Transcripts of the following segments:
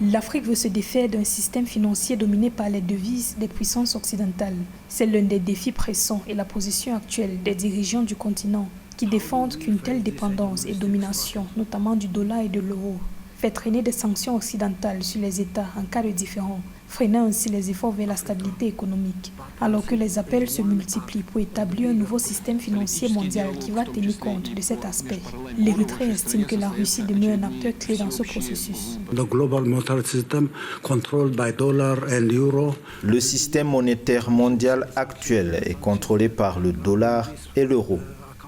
L'Afrique veut se défaire d'un système financier dominé par les devises des puissances occidentales. C'est l'un des défis pressants et la position actuelle des dirigeants du continent qui défendent qu'une telle dépendance et domination, notamment du dollar et de l'euro, fait traîner des sanctions occidentales sur les États en cas de différend, freinant ainsi les efforts vers la stabilité économique, alors que les appels se multiplient pour établir un nouveau système financier mondial qui va tenir compte de cet aspect. L'Érythrée estime que la Russie demeure un acteur clé dans ce processus. Le système monétaire mondial actuel est contrôlé par le dollar et l'euro.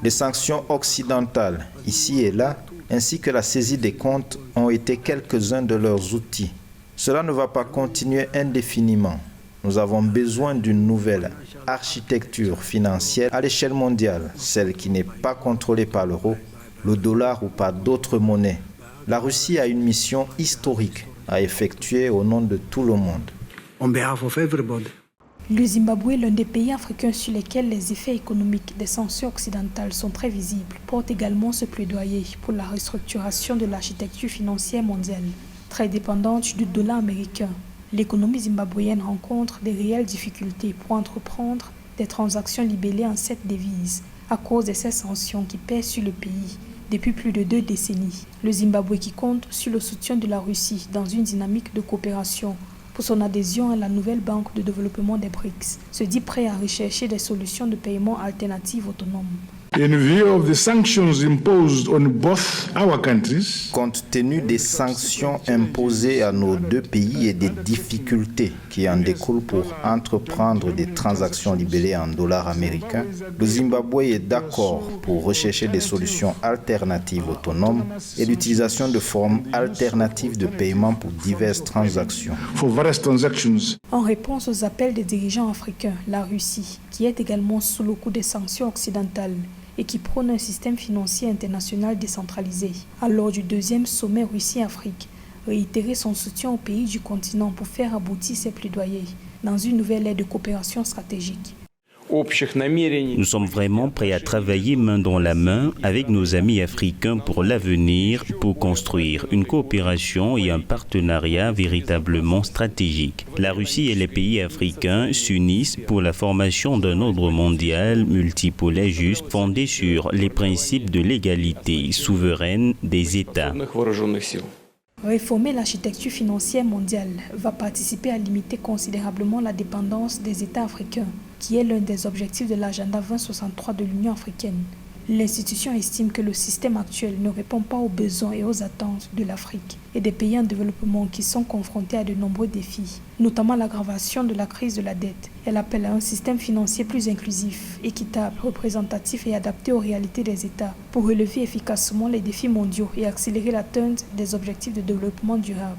Les sanctions occidentales, ici et là, ainsi que la saisie des comptes ont été quelques-uns de leurs outils. Cela ne va pas continuer indéfiniment. Nous avons besoin d'une nouvelle architecture financière à l'échelle mondiale, celle qui n'est pas contrôlée par l'euro, le dollar ou par d'autres monnaies. La Russie a une mission historique à effectuer au nom de tout le monde. On behalf of everybody. Le Zimbabwe, l'un des pays africains sur lesquels les effets économiques des sanctions occidentales sont très visibles, porte également ce plaidoyer pour la restructuration de l'architecture financière mondiale, très dépendante du dollar américain. L'économie zimbabwéenne rencontre des réelles difficultés pour entreprendre des transactions libellées en cette devise à cause de ces sanctions qui pèsent sur le pays depuis plus de 2 décennies. Le Zimbabwe, qui compte sur le soutien de la Russie dans une dynamique de coopération pour son adhésion à la nouvelle banque de développement des BRICS, se dit prêt à rechercher des solutions de paiement alternatives autonomes. In view of the sanctions imposed on both our countries, compte tenu des sanctions imposées à nos deux pays et des difficultés qui en découlent pour entreprendre des transactions libellées en dollars américains, le Zimbabwe est d'accord pour rechercher des solutions alternatives autonomes et l'utilisation de formes alternatives de paiement pour diverses transactions. En réponse aux appels des dirigeants africains, la Russie, qui est également sous le coup des sanctions occidentales, et qui prône un système financier international décentralisé, a lors du 2e sommet Russie-Afrique, réitéré son soutien aux pays du continent pour faire aboutir ses plaidoyers dans une nouvelle ère de coopération stratégique. Nous sommes vraiment prêts à travailler main dans la main avec nos amis africains pour l'avenir, pour construire une coopération et un partenariat véritablement stratégique. La Russie et les pays africains s'unissent pour la formation d'un ordre mondial multipolaire juste fondé sur les principes de l'égalité souveraine des États. Réformer l'architecture financière mondiale va participer à limiter considérablement la dépendance des États africains, qui est l'un des objectifs de l'agenda 2063 de l'Union africaine. L'institution estime que le système actuel ne répond pas aux besoins et aux attentes de l'Afrique et des pays en développement qui sont confrontés à de nombreux défis, notamment l'aggravation de la crise de la dette. Elle appelle à un système financier plus inclusif, équitable, représentatif et adapté aux réalités des États pour relever efficacement les défis mondiaux et accélérer l'atteinte des objectifs de développement durable.